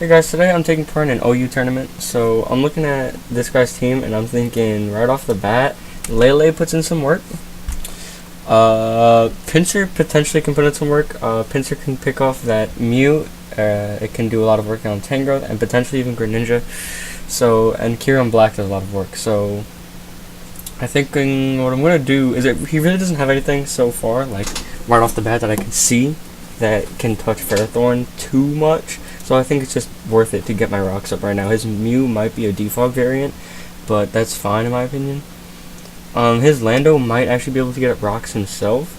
Hey guys, today I'm taking part in an OU tournament, so I'm looking at this guy's team and I'm thinking right off the bat, Lele puts in some work. Pinsir potentially can put in some work. Pinsir can pick off that Mew, it can do a lot of work on Tangrowth and potentially even Greninja. So, and Kieran Black does a lot of work, so I think what I'm going to do is he really doesn't have anything so far, like right off the bat that I can see that can touch Ferrothorn too much. So I think it's just worth it to get my rocks up right now. His Mew might be a defog variant, but that's fine in my opinion. His Lando might actually be able to get up rocks himself.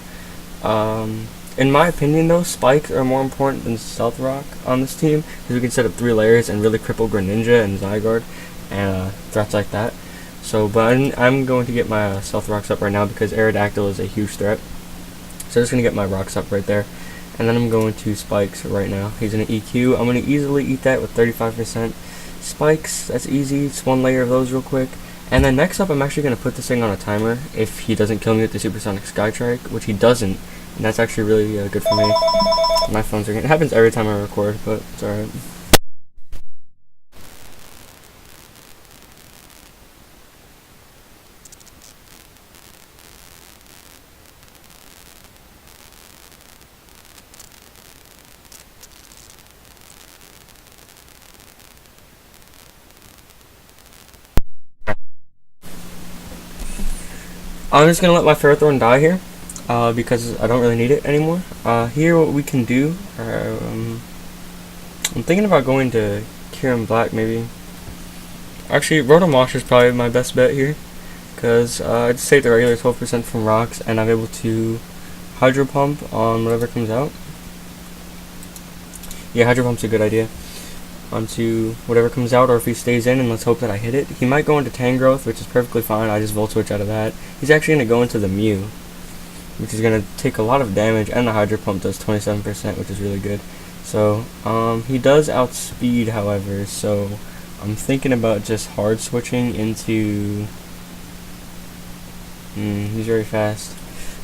In my opinion though, spikes are more important than stealth rock on this team, because we can set up 3 layers and really cripple Greninja and Zygarde and threats like that. So, but I'm going to get my stealth rocks up right now because Aerodactyl is a huge threat. So I'm just going to get my rocks up right there. And then I'm going to spikes right now. He's in an EQ. I'm going to easily eat that with 35%. Spikes, that's easy. It's 1 layer of those real quick. And then next up, I'm actually going to put this thing on a timer if he doesn't kill me with the Supersonic Skystrike, which he doesn't. And that's actually really good for me. My phone's ringing. It happens every time I record, but it's alright. I'm just going to let my Ferrothorn die here, because I don't really need it anymore. Here what we can do, I'm thinking about going to Kieran Black maybe. Actually, Rotomosh is probably my best bet here, because I just take the regular 12% from rocks, and I'm able to Hydro Pump on whatever comes out. Yeah, Hydro Pump's a good idea. Onto whatever comes out, or if he stays in, and let's hope that I hit it. He might go into Tangrowth, which is perfectly fine. I just Volt Switch out of that. He's actually going to go into the Mew, which is going to take a lot of damage, and the Hydro Pump does 27%, which is really good. So, he does outspeed, however, so I'm thinking about just hard switching into... he's very fast.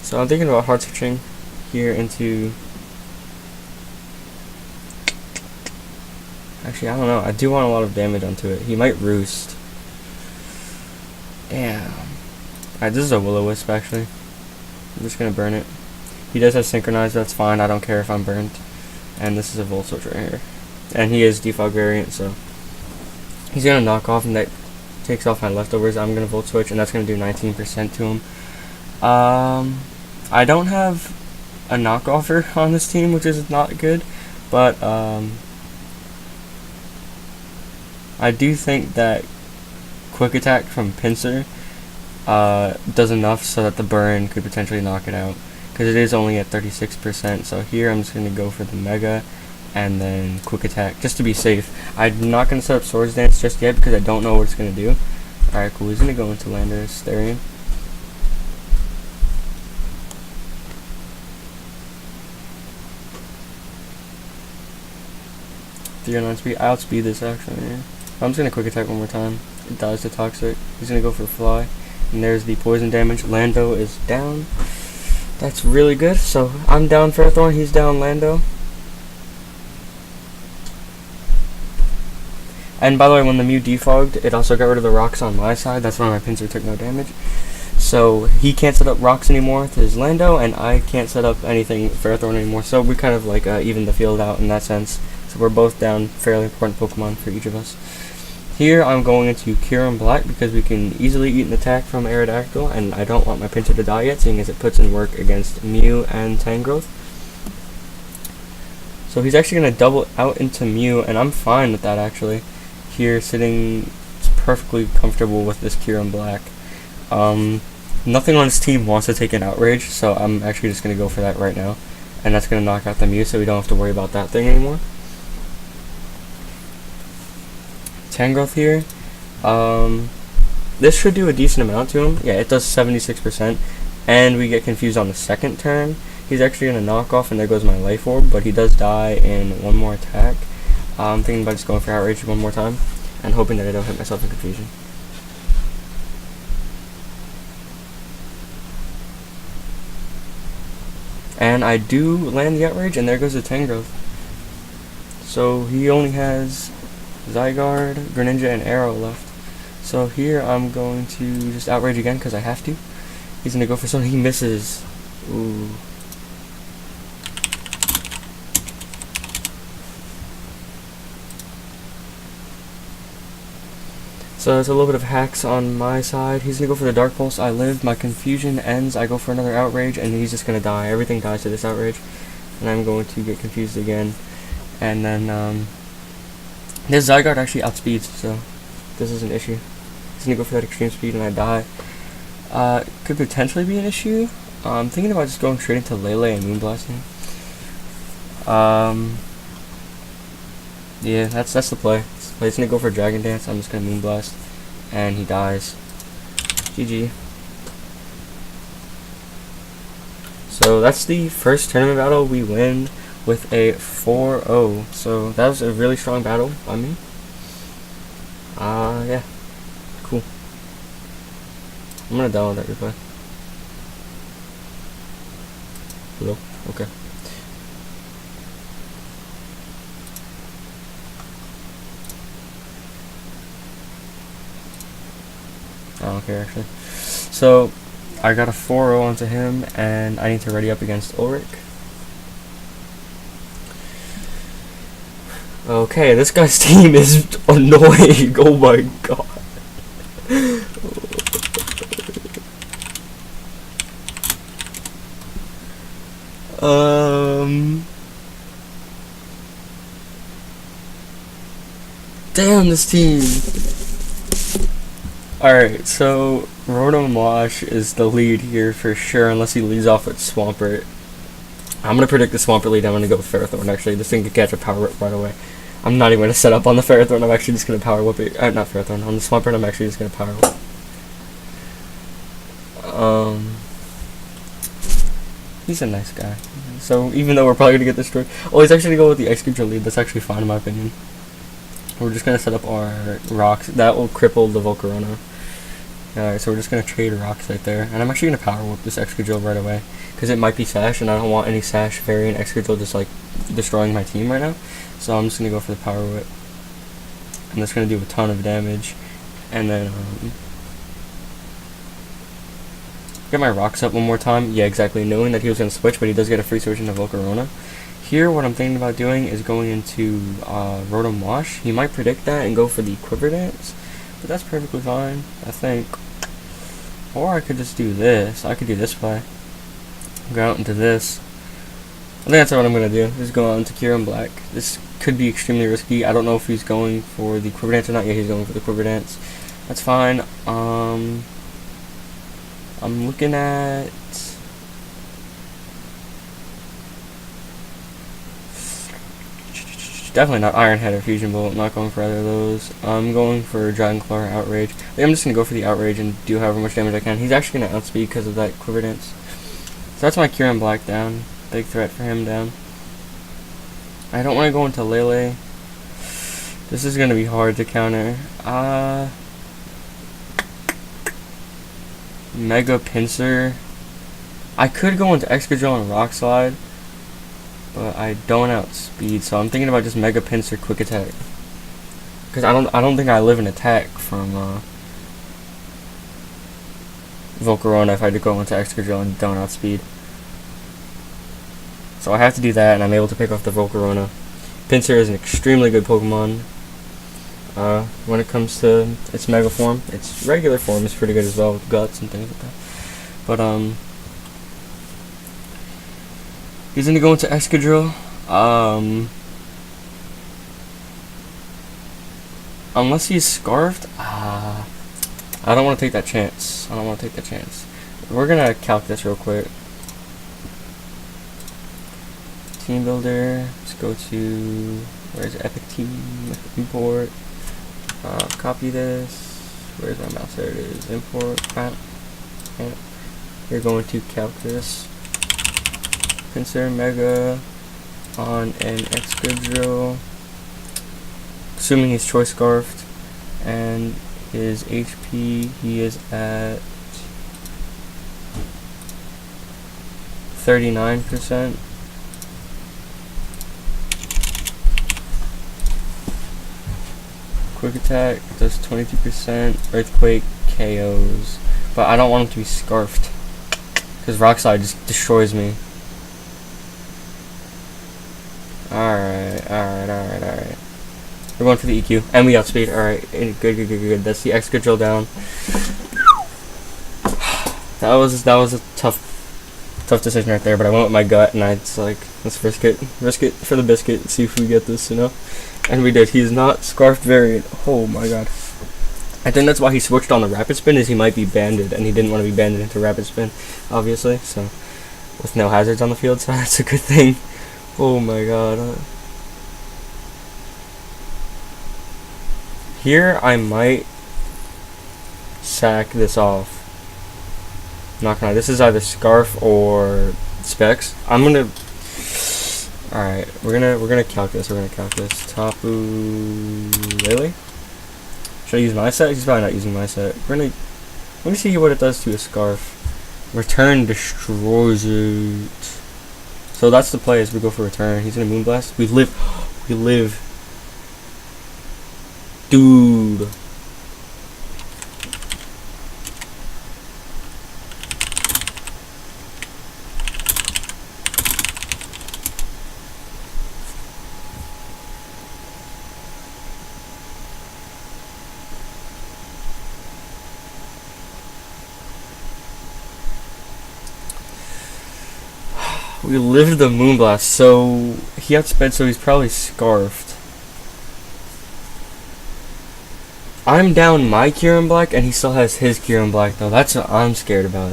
So I'm thinking about hard switching here into... Actually, I don't know. I do want a lot of damage onto it. He might Roost. Damn. Alright, this is a Will-O-Wisp, actually. I'm just going to burn it. He does have Synchronize, that's fine. I don't care if I'm burnt. And this is a Volt Switch right here. And he is defog variant, so... He's going to knock off, and that takes off my leftovers. I'm going to Volt Switch, and that's going to do 19% to him. I don't have a knockoffer on this team, which is not good. But, I do think that Quick Attack from Pinsir does enough so that the burn could potentially knock it out, because it is only at 36%. So here I'm just going to go for the Mega and then Quick Attack just to be safe. I'm not going to set up Swords Dance just yet because I don't know what it's going to do. Alright, cool. He's going to go into Landorus Therian. Speed. I outspeed this actually. Yeah. I'm just going to Quick Attack one more time. It dies to Toxic. He's going to go for a Fly. And there's the poison damage. Lando is down. That's really good. So I'm down Ferrothorn. He's down Lando. And by the way, when the Mew defogged, it also got rid of the rocks on my side. That's why my Pinsir took no damage. So he can't set up rocks anymore with his Lando, and I can't set up anything Ferrothorn anymore. So we kind of like even the field out in that sense. So we're both down fairly important Pokemon for each of us. Here I'm going into Kieran Black because we can easily eat an attack from Aerodactyl, and I don't want my Pinsir to die yet, seeing as it puts in work against Mew and Tangrowth. So he's actually going to double out into Mew, and I'm fine with that actually. Here sitting perfectly comfortable with this Kieran Black. Nothing on his team wants to take an Outrage, so I'm actually just going to go for that right now. And that's going to knock out the Mew, so we don't have to worry about that thing anymore. Tangrowth here. This should do a decent amount to him. Yeah, it does 76%. And we get confused on the second turn. He's actually going to knock off, and there goes my Life Orb, but he does die in one more attack. I'm thinking about just going for Outrage one more time, and hoping that I don't hit myself in confusion. And I do land the Outrage, and there goes the Tangrowth. So he only has Zygarde, Greninja, and Arrow left. So here I'm going to just Outrage again because I have to. He's going to go for something. He misses. Ooh. So there's a little bit of hacks on my side. He's going to go for the Dark Pulse. I live. My confusion ends. I go for another Outrage, and he's just going to die. Everything dies to this Outrage. And I'm going to get confused again. And then, this Zygarde actually outspeeds, so this is an issue. He's going to go for that extreme speed, and I die. Could potentially be an issue. I'm thinking about just going straight into Lele and Moonblasting. Yeah, that's the play. He's gonna go for Dragon Dance. I'm just gonna Moonblast, and he dies. GG. So that's the first tournament battle we win with a 4-0. So that was a really strong battle by me. Yeah, cool. I'm gonna download that replay. Hello. Okay. I don't care actually. So I got a 4-0 onto him, and I need to ready up against Ulrich. Okay, this guy's team is annoying. Oh my god. Damn this team. Alright, so Rotom Wash is the lead here for sure, unless he leads off with Swampert. I'm going to predict the Swampert lead. I'm going to go with Ferrothorn, actually. This thing could catch a Power Whip right away. I'm not even going to set up on the Ferrothorn. I'm actually just going to Power Whip it. Not Ferrothorn. On the Swampert, I'm actually just going to Power Whip. He's a nice guy. So even though we're probably going to get destroyed. Oh, he's actually going to go with the Excadrill lead. That's actually fine in my opinion. We're just going to set up our rocks. That will cripple the Volcarona. Alright, so we're just going to trade rocks right there. And I'm actually going to Power Whip this Excadrill right away. Because it might be Sash, and I don't want any Sash variant Excadrill just like destroying my team right now. So I'm just going to go for the Power Whip. And that's going to do a ton of damage. And then, get my rocks up one more time. Yeah, exactly. Knowing that he was going to switch, but he does get a free switch into Volcarona. Here, what I'm thinking about doing is going into Rotom Wash. He might predict that and go for the Quiver Dance, but that's perfectly fine, I think. Or I could just do this. I could do this play. Go out into this. I think that's what I'm going to do. Just go out into Kyurem Black. This could be extremely risky. I don't know if he's going for the Quiver Dance or not. Yeah, he's going for the Quiver Dance. That's fine. I'm looking at... Definitely not Iron Head or Fusion Bolt. I'm not going for either of those. I'm going for Dragon Claw or Outrage. I think I'm just going to go for the Outrage and do however much damage I can. He's actually going to outspeed because of that Quiver Dance. So that's my Kyurem Black down. Big threat for him down. I don't want to go into Lele. This is going to be hard to counter. Mega Pinsir. I could go into Excadrill and Rock Slide, but I don't outspeed, so I'm thinking about just Mega Pinsir Quick Attack. Because I don't think I live an attack from Volcarona if I had to go into Excadrill and don't outspeed. So I have to do that, and I'm able to pick off the Volcarona. Pinsir is an extremely good Pokemon. When it comes to its Mega form, its regular form is pretty good as well, with Guts and things like that. But he's gonna go into Excadrill. Unless he's Scarfed, I don't want to take that chance. We're gonna calc this real quick. Team Builder. Let's go to where's Epic Team Import. Copy this. Where's my mouse? There it is. Import. You're going to calc this. Pinsir Mega on an Excadrill, assuming he's Choice Scarfed, and his HP, he is at 39%. Quick attack does 22%. Earthquake KOs. But I don't want him to be scarfed. Because Rock Slide just destroys me. Alright. We're going for the EQ. And we outspeed. Alright. Good. That's the Excadrill down. That was a tough decision right there, but I went with my gut, and it's like, let's risk it for the biscuit, see if we get this, you know? And we did. He's not Scarfed variant. Oh my god. I think that's why he switched on the Rapid Spin, is he might be banded, and he didn't want to be banded into Rapid Spin, obviously, so, with no hazards on the field, so that's a good thing. Oh my god. Here, I might sack this off. Not gonna lie, this is either Scarf or Specs. I'm gonna. Alright, we're gonna calc this. Tapu Lele? Should I use my set? He's probably not using my set. Let me see what it does to a Scarf. Return destroys it. So that's the play as we go for return. He's gonna Moonblast. We live. Dude. We lived the Moonblast, so he outsped, so he's probably Scarfed. I'm down my Kyurem Black, and he still has his Kyurem Black, though. That's what I'm scared about.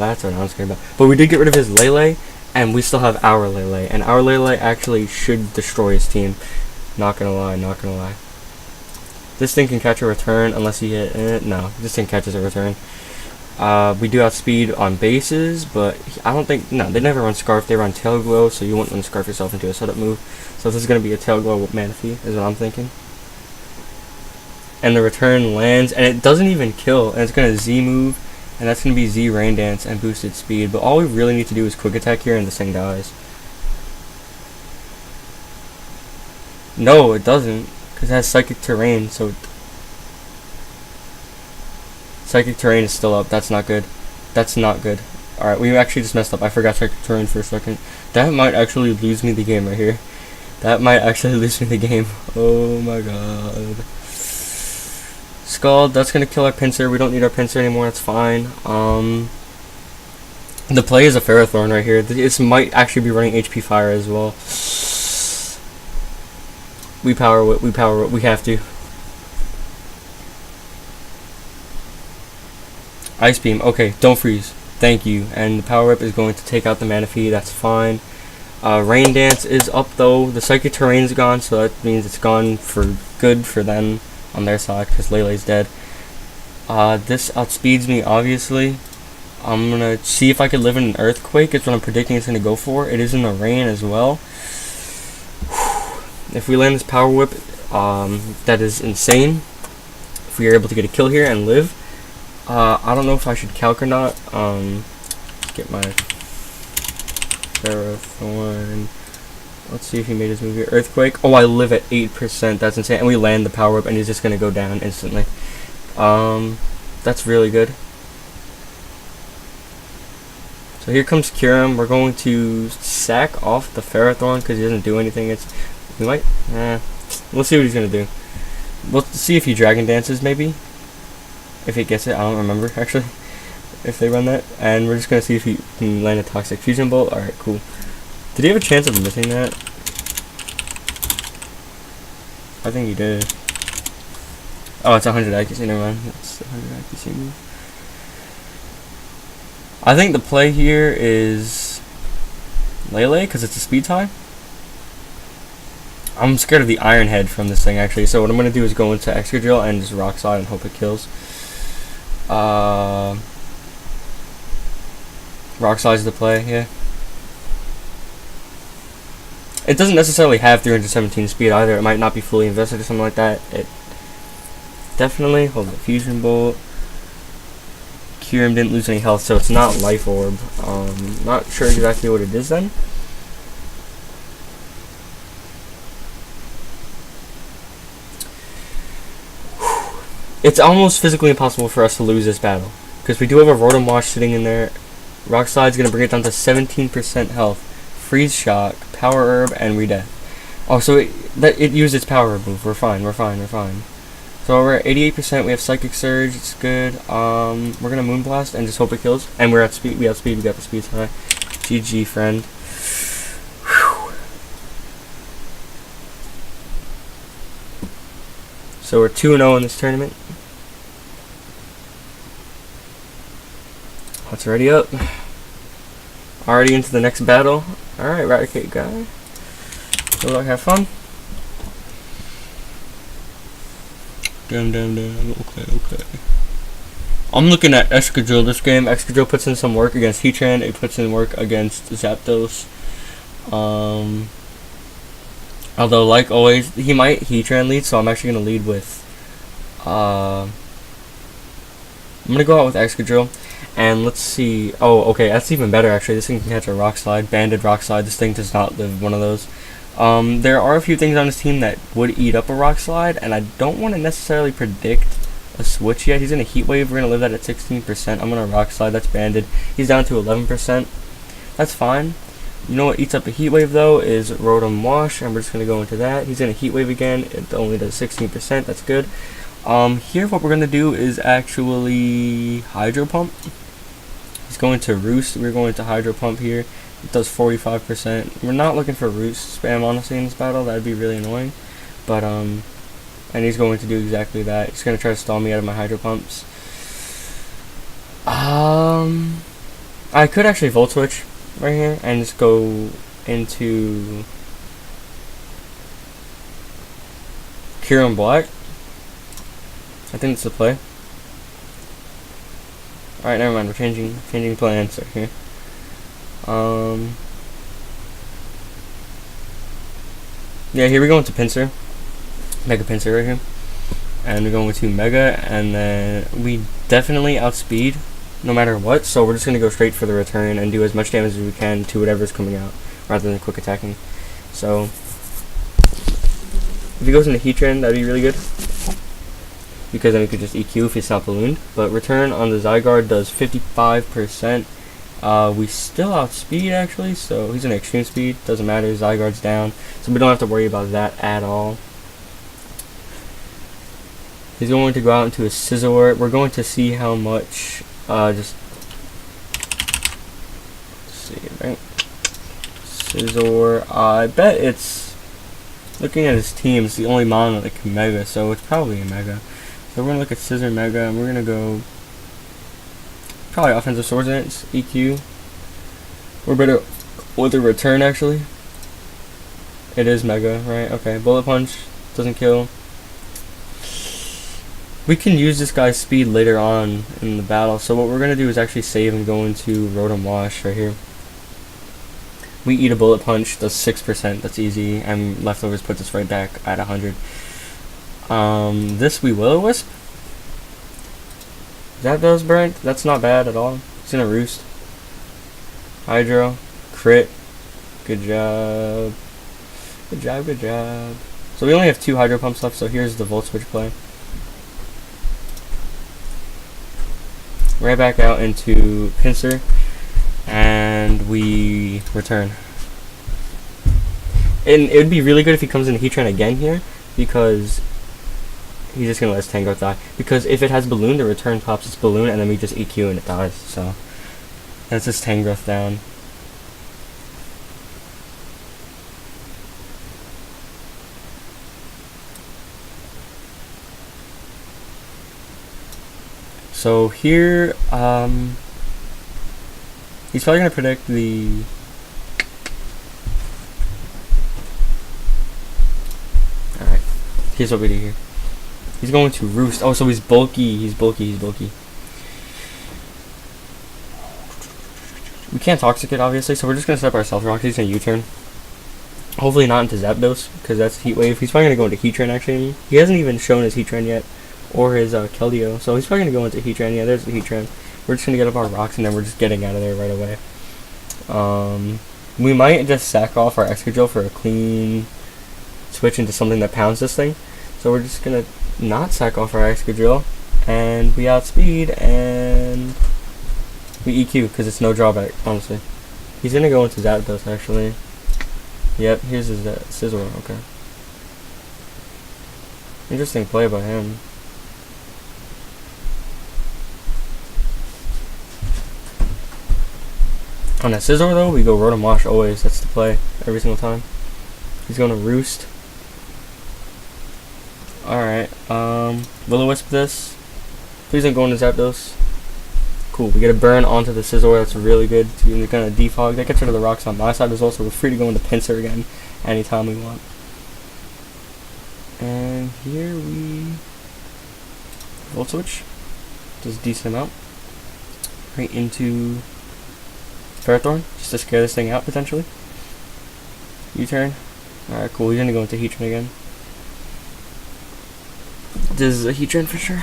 But we did get rid of his Lele, and we still have our Lele. And our Lele actually should destroy his team. Not gonna lie. This thing can catch a return, unless he hit... no, this thing catches a return. We do outspeed on bases, but I don't think... no, they never run Scarf, they run Tail Glow, so you wouldn't want to Scarf yourself into a setup move. So this is going to be a Tail Glow with Manaphy, is what I'm thinking. And the return lands, and it doesn't even kill, and it's going to Z move, and that's going to be Z Rain Dance and boosted speed. But all we really need to do is Quick Attack here, and this thing dies. No, it doesn't, because it has Psychic Terrain, so... Psychic Terrain is still up. That's not good. Alright, we actually just messed up. I forgot Psychic Terrain for a second. That might actually lose me the game right here. Oh my god. Scald, that's gonna kill our Pinsir. We don't need our Pinsir anymore. That's fine. The play is a Ferrothorn right here. This might actually be running HP Fire as well. We power it. We have to. Ice Beam. Okay, don't freeze. Thank you. And the Power Whip is going to take out the Manaphy. That's fine. Rain Dance is up though. The Psychic Terrain's gone, so that means it's gone for good for them on their side because Lele's dead. This outspeeds me, obviously. I'm gonna see if I can live in an Earthquake. It's what I'm predicting it's gonna go for. It is in the rain as well. If we land this Power Whip, that is insane. If we are able to get a kill here and live. I don't know if I should calc or not. Get my Ferrothorn. Let's see if he made his move here. Earthquake. Oh, I live at 8%. That's insane. And we land the Power Whip, and he's just gonna go down instantly. That's really good. So here comes Kyurem. We're going to sack off the Ferrothorn because he doesn't do anything. We might. We'll see what he's gonna do. We'll see if he Dragon Dances maybe. If he gets it, I don't remember actually. If they run that, and we're just gonna see if he can land a Toxic Fusion Bolt. All right, cool. Did he have a chance of missing that? I think he did. Oh, it's 100 accuracy. Never mind. It's 100 accuracy move. I think the play here is Lele because it's a speed tie. I'm scared of the Iron Head from this thing actually. So what I'm gonna do is go into Excadrill and just Rock Slide and hope it kills. Rock Slide's the play, yeah. It doesn't necessarily have 317 speed either. It might not be fully invested or something like that. It definitely, hold the Fusion Bolt. Kyurem didn't lose any health, so it's not Life Orb. Not sure exactly what it is then. It's almost physically impossible for us to lose this battle. Because we do have a Rotom Wash sitting in there. Rock Slide's going to bring it down to 17% health. Freeze Shock, Power Herb, and Redeath. Oh, so it used its Power Herb move. We're fine. So we're at 88%. We have Psychic Surge. It's good. We're going to Moonblast and just hope it kills. And we're at speed. We have speed. We got the speed high. GG, friend. Whew. So we're 2-0 in this tournament. Let's ready up. Already into the next battle. Alright, Eradicate guy. Good luck, have fun. Damn. Okay. I'm looking at Excadrill this game. Excadrill puts in some work against Heatran. It puts in work against Zapdos. Although, like always, he might Heatran lead, so I'm actually going to lead with... I'm going to go out with Excadrill. And let's see... Oh, okay, that's even better, actually. This thing can catch a Rock Slide. Banded Rock Slide. This thing does not live one of those. There are a few things on his team that would eat up a Rock Slide, and I don't want to necessarily predict a switch yet. He's in a Heat Wave. We're going to live that at 16%. I'm going to Rock Slide. That's banded. He's down to 11%. That's fine. You know what eats up a Heat Wave, though, is Rotom Wash, and we're just going to go into that. He's in a Heat Wave again. It only does 16%. That's good. Here, what we're going to do is actually Hydro Pump. He's going to Roost. We're going to Hydro Pump here. It does 45%. We're not looking for Roost spam, honestly, in this battle. That'd be really annoying. But, and he's going to do exactly that. He's going to try to stall me out of my Hydro Pumps. I could actually Volt Switch right here and just go into Kyurem Black. I think it's the play. Alright, never mind. We're changing plans right here. Yeah, here we go into Pinsir. Mega Pinsir right here. And we're going to Mega, and then we definitely outspeed no matter what, so we're just going to go straight for the return and do as much damage as we can to whatever's coming out, rather than quick attacking. So, if he goes into Heatran, that'd be really good, because then we could just EQ if it's not ballooned. But return on the Zygarde does 55%. We still outspeed, actually, so he's in extreme speed. Doesn't matter, Zygarde's down, so we don't have to worry about that at all. He's going to go out into a Scizor. We're going to see how much, let's see, right? Scizor, I bet it's, looking at his team, it's the only mono that can Mega, so it's probably a Mega. So we're going to look at Scizor Mega, and we're going to go, probably Offensive Swords Dance, EQ. We're better with a return, actually. It is Mega, right? Okay, Bullet Punch, doesn't kill. We can use this guy's speed later on in the battle, so what we're going to do is actually save and go into Rotom Wash right here. We eat a Bullet Punch, does 6%, that's easy, and Leftovers puts us right back at 100. This we Will-O-Wisp. That does burnt, that's not bad at all. It's in a Roost. Hydro, crit, good job. Good job. So we only have 2 Hydro Pumps left, so here's the Volt Switch play. Right back out into Pinsir, and we return. And it would be really good if he comes into Heatran again here, because he's just going to let his Tangrowth die. Because if it has Balloon, the return pops its Balloon, and then we just EQ and it dies. So that's his Tangrowth down. So here, he's probably going to predict the... Alright, here's what we do here. He's going to Roost. Oh, so he's bulky, he's bulky. We can't Toxic it, obviously, so we're just going to set up our Stealth Rock. He's going to U-turn. Hopefully not into Zapdos, because that's Heat Wave. He's probably going to go into Heatran, actually. He hasn't even shown his Heatran yet. Or his Keldeo, so he's probably going to go into Heatran. Yeah, there's the Heatran. We're just going to get up our rocks, and then we're just getting out of there right away. We might just sack off our Excadrill for a clean switch into something that pounds this thing. So we're just going to not sack off our Excadrill, and we outspeed, and we EQ because it's no drawback, honestly. He's gonna go into Zapdos actually. Yep, here's his Scizor, okay. Interesting play by him. On that Scizor though, we go Rotom Wash always, that's the play, every single time. He's gonna Roost. Alright, Will-O-Wisp this. Please don't go into Zapdos. Cool, we get a burn onto the Scizor, that's really good. So you're gonna defog. That gets rid of the rocks on my side as well, so we're free to go into Pinsir again anytime we want. And here we Volt Switch. Does a decent amount. Right into Ferrothorn, just to scare this thing out potentially. U-turn. Alright, cool, he's gonna go into Heatran again. This is a Heatran for sure.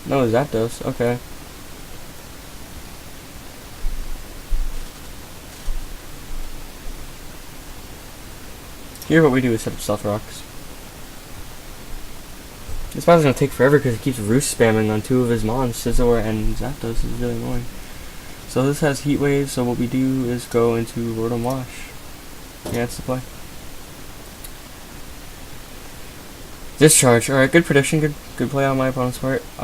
No, Zapdos, okay. Here what we do is set up Stealth Rocks. This battle's gonna take forever because he keeps Roost spamming on two of his mons, Scizor and Zapdos. Is really annoying. So this has Heat Wave, so what we do is go into Rotom Wash. Yeah, that's the play. Discharge, alright, good prediction, good play on my opponent's part. As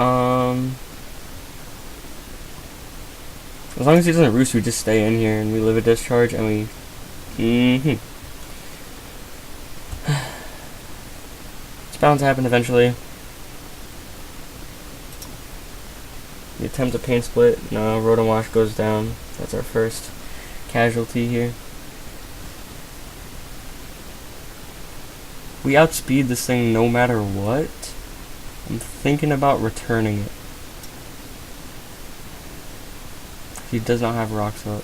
long as he doesn't Roost, we just stay in here and we live a Discharge and we... It's bound to happen eventually. We attempt a Pain Split, no, Rotom Wash goes down. That's our first casualty here. We outspeed this thing no matter what. I'm thinking about returning it. He does not have rocks up.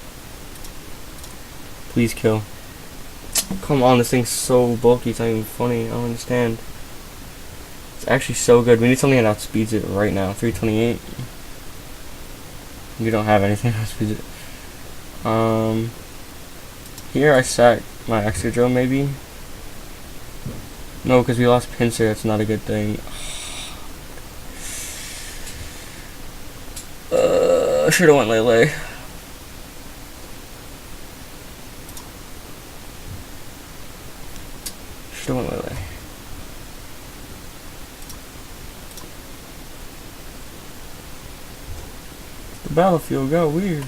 Please kill. Come on, this thing's so bulky, it's not even funny. I don't understand. It's actually so good. We need something that outspeeds it right now. 328. We don't have anything that outspeeds it. Here I sack my Excadrill maybe. No, because we lost Pinsir, that's not a good thing. Should've went Lele. Should've went Lele. The battlefield got weird.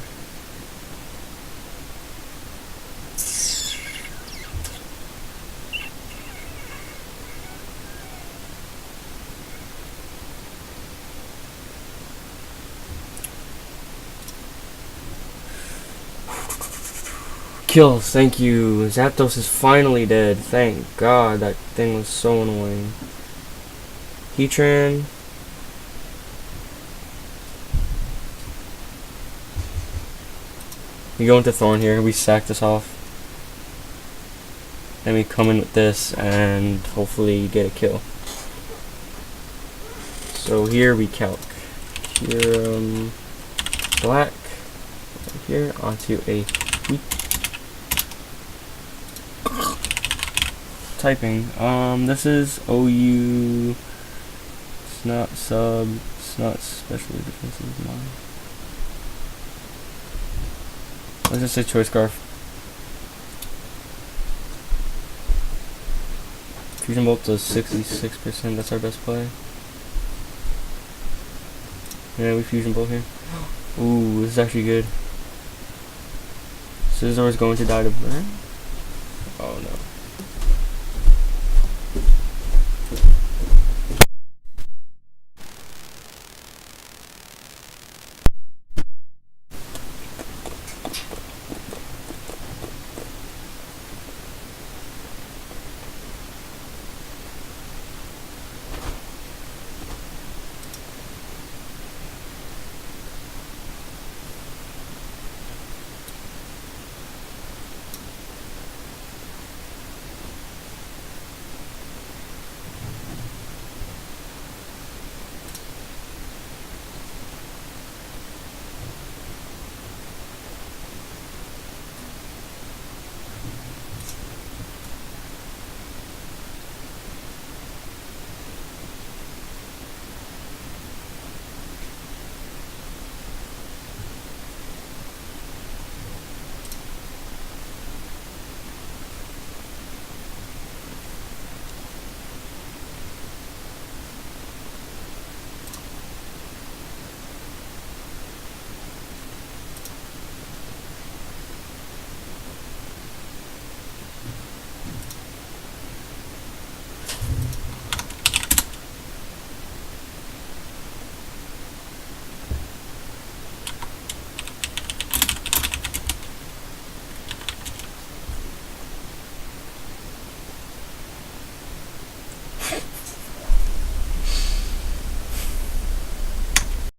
Kills, thank you. Zapdos is finally dead. Thank God, that thing was so annoying. Heatran. We go into Thorn here, we sack this off. Then we come in with this and hopefully get a kill. So here we calc. Here, black. Right here onto a weak. Typing. This is OU. It's not sub. It's not specially defensive. Let's just say Choice Scarf. Fusion Bolt does 66%. That's our best play. Yeah, we Fusion Bolt here. Ooh, this is actually good. Scizor is going to die to burn. Oh no.